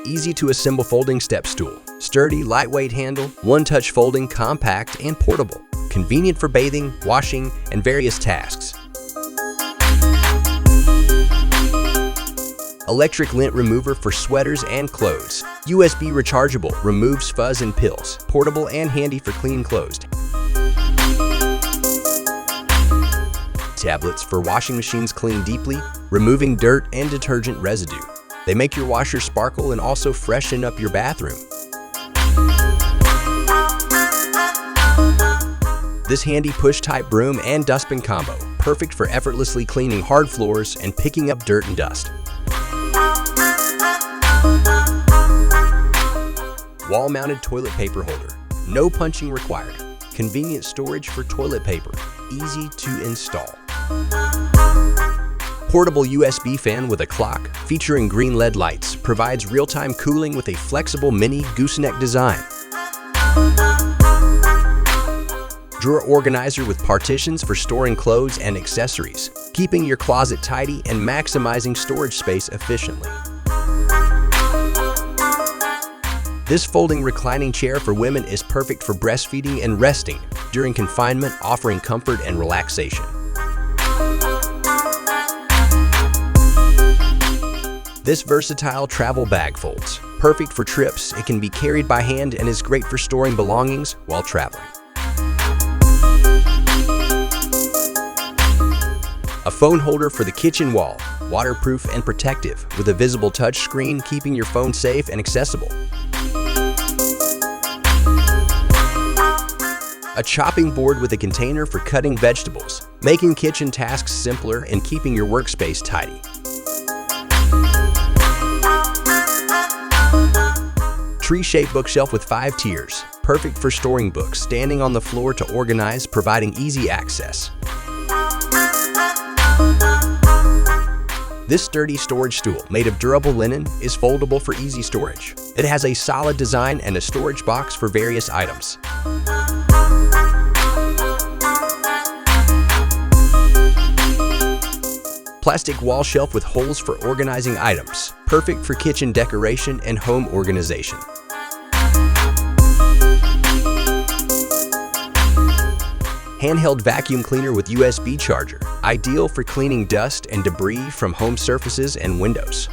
easy to assemble folding step stool. Sturdy, lightweight handle, one-touch folding, compact, and portable. Convenient for bathing, washing, and various tasks. Electric lint remover for sweaters and clothes. USB rechargeable, removes fuzz and pills. Portable and handy for clean clothes. Tablets for washing machines clean deeply, removing dirt and detergent residue. They make your washer sparkle and also freshen up your bathroom. This handy push-type broom and dustbin combo, perfect for effortlessly cleaning hard floors and picking up dirt and dust. Wall-mounted toilet paper holder, no punching required. Convenient storage for toilet paper, easy to install. Portable USB fan with a clock, featuring green LED lights, provides real-time cooling with a flexible mini gooseneck design. Drawer organizer with partitions for storing clothes and accessories, keeping your closet tidy and maximizing storage space efficiently. This folding reclining chair for women is perfect for breastfeeding and resting during confinement, offering comfort and relaxation. This versatile travel bag folds. Perfect for trips, it can be carried by hand and is great for storing belongings while traveling. A phone holder for the kitchen wall, waterproof and protective, with a visible touch screen keeping your phone safe and accessible. A chopping board with a container for cutting vegetables, making kitchen tasks simpler and keeping your workspace tidy. Tree-shaped bookshelf with 5 tiers, perfect for storing books, standing on the floor to organize, providing easy access. This sturdy storage stool, made of durable linen, is foldable for easy storage. It has a solid design and a storage box for various items. Plastic wall shelf with holes for organizing items, perfect for kitchen decoration and home organization. Handheld vacuum cleaner with USB charger, ideal for cleaning dust and debris from home surfaces and windows.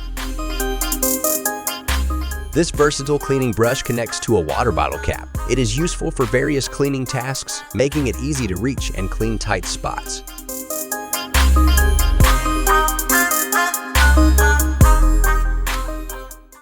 This versatile cleaning brush connects to a water bottle cap. It is useful for various cleaning tasks, making it easy to reach and clean tight spots.